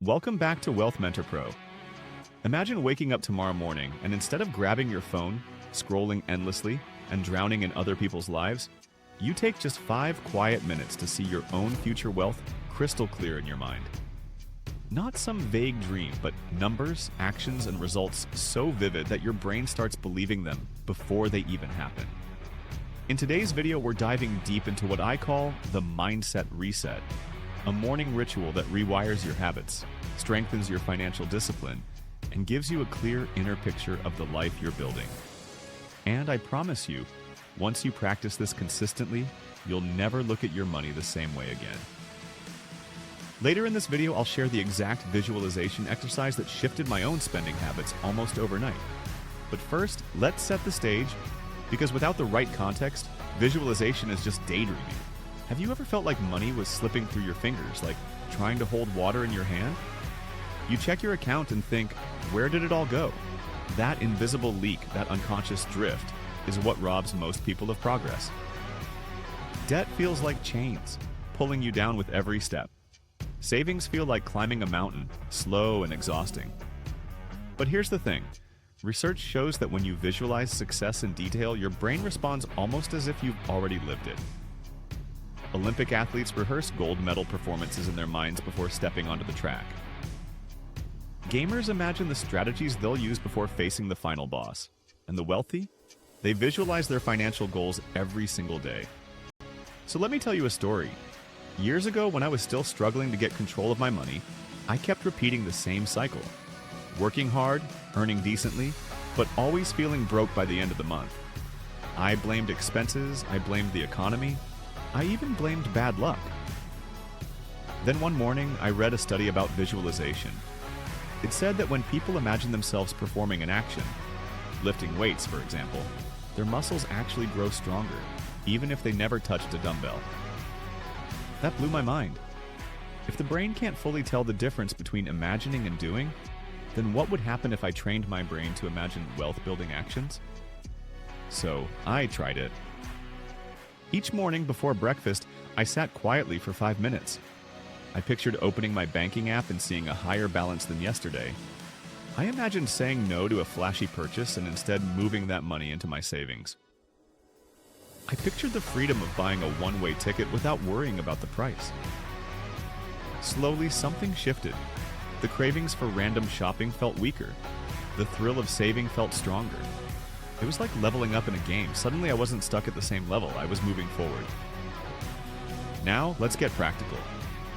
Welcome back to Wealth Mentor Pro. Imagine waking up tomorrow morning and instead of grabbing your phone, scrolling endlessly, and drowning in other people's lives, you take just 5 quiet minutes to see your own future wealth crystal clear in your mind. Not some vague dream, but numbers, actions, and results so vivid that your brain starts believing them before they even happen. In today's video, we're diving deep into what I call the mindset reset, a morning ritual that rewires your habits, strengthens your financial discipline, and gives you a clear inner picture of the life you're building. And I promise you, once you practice this consistently, you'll never look at your money the same way again. Later in this video, I'll share the exact visualization exercise that shifted my own spending habits almost overnight. But first, let's set the stage, because without the right context, visualization is just daydreaming. Have you ever felt like money was slipping through your fingers, like trying to hold water in your hand? You check your account and think, where did it all go? That invisible leak, that unconscious drift, is what robs most people of progress. Debt feels like chains, pulling you down with every step. Savings feel like climbing a mountain, slow and exhausting. But here's the thing. Research shows that when you visualize success in detail, your brain responds almost as if you've already lived it. Olympic athletes rehearse gold medal performances in their minds before stepping onto the track. Gamers imagine the strategies they'll use before facing the final boss. And the wealthy? They visualize their financial goals every single day. So let me tell you a story. Years ago, when I was still struggling to get control of my money, I kept repeating the same cycle. Working hard, earning decently, but always feeling broke by the end of the month. I blamed expenses, I blamed the economy, I even blamed bad luck. Then one morning, I read a study about visualization. It said that when people imagine themselves performing an action, lifting weights, for example, their muscles actually grow stronger, even if they never touched a dumbbell. That blew my mind. If the brain can't fully tell the difference between imagining and doing, then what would happen if I trained my brain to imagine wealth-building actions? So I tried it. Each morning before breakfast, I sat quietly for 5 minutes. I pictured opening my banking app and seeing a higher balance than yesterday. I imagined saying no to a flashy purchase and instead moving that money into my savings. I pictured the freedom of buying a one-way ticket without worrying about the price. Slowly, something shifted. The cravings for random shopping felt weaker. The thrill of saving felt stronger. It was like leveling up in a game. Suddenly I wasn't stuck at the same level, I was moving forward. Now, let's get practical.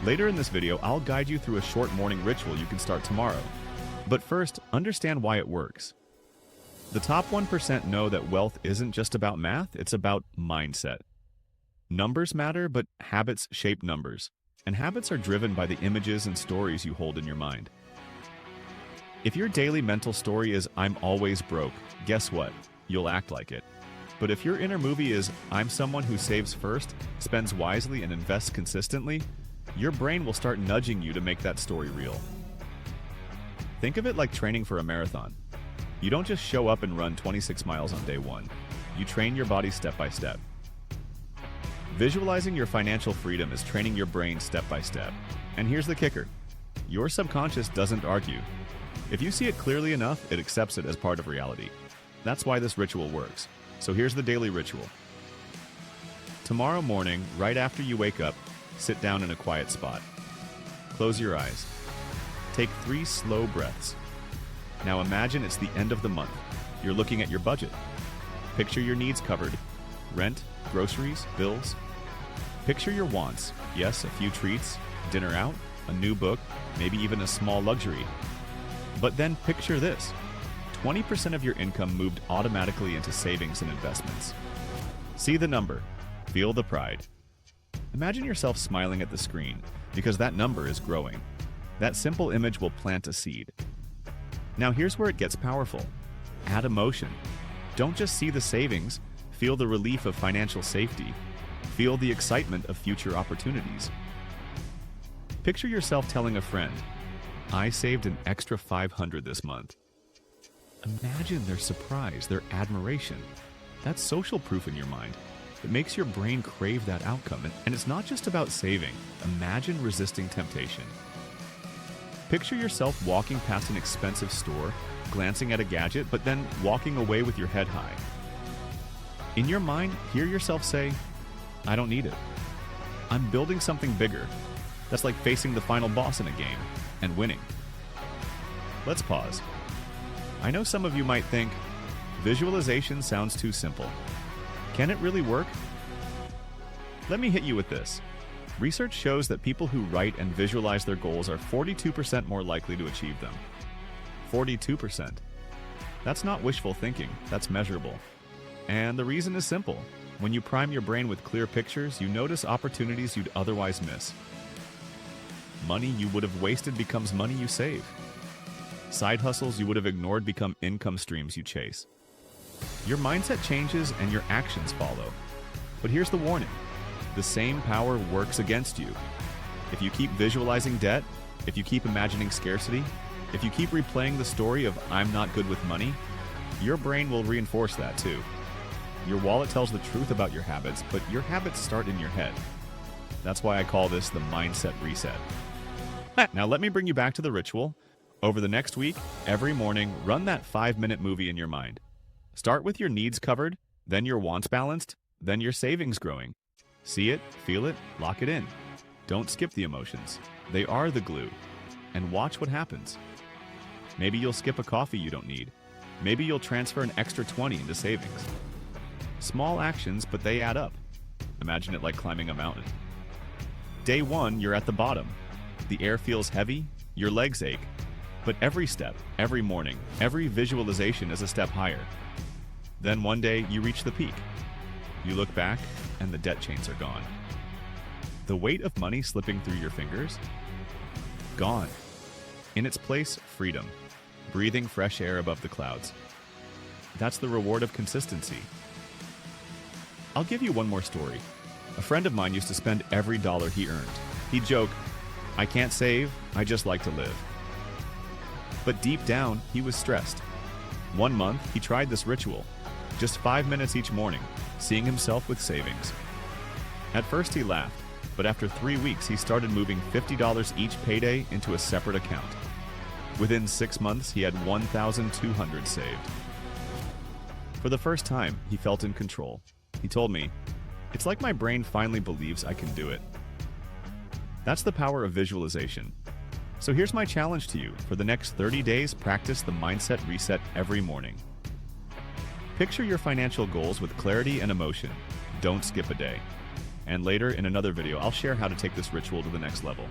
Later in this video, I'll guide you through a short morning ritual you can start tomorrow. But first, understand why it works. The top 1% know that wealth isn't just about math, it's about mindset. Numbers matter, but habits shape numbers. And habits are driven by the images and stories you hold in your mind. If your daily mental story is, I'm always broke, guess what? You'll act like it. But if your inner movie is, I'm someone who saves first, spends wisely, and invests consistently, your brain will start nudging you to make that story real. Think of it like training for a marathon. You don't just show up and run 26 miles on day 1. You train your body step by step. Visualizing your financial freedom is training your brain step by step. And here's the kicker. Your subconscious doesn't argue. If you see it clearly enough, it accepts it as part of reality. That's why this ritual works. So here's the daily ritual. Tomorrow morning, right after you wake up, sit down in a quiet spot. Close your eyes. Take 3 slow breaths. Now imagine it's the end of the month. You're looking at your budget. Picture your needs covered. Rent, groceries, bills. Picture your wants. Yes, a few treats, dinner out, a new book, maybe even a small luxury. But then picture this. 20% of your income moved automatically into savings and investments. See the number. Feel the pride. Imagine yourself smiling at the screen, because that number is growing. That simple image will plant a seed. Now here's where it gets powerful. Add emotion. Don't just see the savings, feel the relief of financial safety. Feel the excitement of future opportunities. Picture yourself telling a friend, I saved an extra $500 this month. Imagine their surprise, their admiration. That's social proof in your mind. It makes your brain crave that outcome. And it's not just about saving. Imagine resisting temptation. Picture yourself walking past an expensive store, glancing at a gadget, but then walking away with your head high. In your mind, hear yourself say, "I don't need it. I'm building something bigger." That's like facing the final boss in a game and winning. Let's pause. I know some of you might think, visualization sounds too simple. Can it really work? Let me hit you with this. Research shows that people who write and visualize their goals are 42% more likely to achieve them. 42%. That's not wishful thinking, that's measurable. And the reason is simple. When you prime your brain with clear pictures, you notice opportunities you'd otherwise miss. Money you would have wasted becomes money you save. Side hustles you would have ignored become income streams you chase. Your mindset changes and your actions follow. But here's the warning. The same power works against you. If you keep visualizing debt, if you keep imagining scarcity, if you keep replaying the story of "I'm not good with money," your brain will reinforce that too. Your wallet tells the truth about your habits, but your habits start in your head. That's why I call this the mindset reset. Now let me bring you back to the ritual. Over the next week, every morning, run that 5-minute movie in your mind. Start with your needs covered, then your wants balanced, then your savings growing. See it, feel it, lock it in. Don't skip the emotions. They are the glue. And watch what happens. Maybe you'll skip a coffee you don't need. Maybe you'll transfer an extra 20 into savings. Small actions, but they add up. Imagine it like climbing a mountain. Day 1, you're at the bottom. The air feels heavy, your legs ache. But every step, every morning, every visualization is a step higher. Then one day, you reach the peak. You look back, and the debt chains are gone. The weight of money slipping through your fingers? Gone. In its place, freedom. Breathing fresh air above the clouds. That's the reward of consistency. I'll give you one more story. A friend of mine used to spend every dollar he earned. He'd joke, "I can't save, I just like to live." But deep down, he was stressed. One month, he tried this ritual. Just 5 minutes each morning, seeing himself with savings. At first he laughed, but after 3 weeks he started moving $50 each payday into a separate account. Within 6 months he had $1,200 saved. For the first time, he felt in control. He told me, "It's like my brain finally believes I can do it." That's the power of visualization. So here's my challenge to you. For the next 30 days, practice the mindset reset every morning. Picture your financial goals with clarity and emotion. Don't skip a day. And later, in another video, I'll share how to take this ritual to the next level,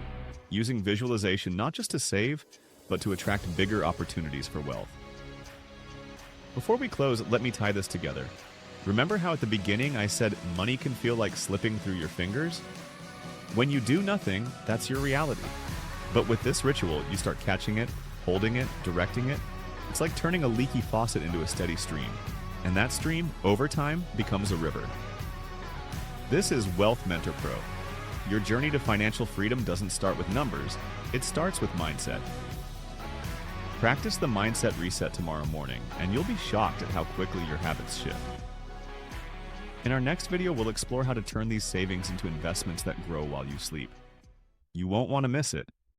using visualization not just to save, but to attract bigger opportunities for wealth. Before we close, let me tie this together. Remember how at the beginning I said money can feel like slipping through your fingers? When you do nothing, that's your reality. But with this ritual, you start catching it, holding it, directing it. It's like turning a leaky faucet into a steady stream. And that stream, over time, becomes a river. This is Wealth Mentor Pro. Your journey to financial freedom doesn't start with numbers, it starts with mindset. Practice the mindset reset tomorrow morning, and you'll be shocked at how quickly your habits shift. In our next video, we'll explore how to turn these savings into investments that grow while you sleep. You won't want to miss it.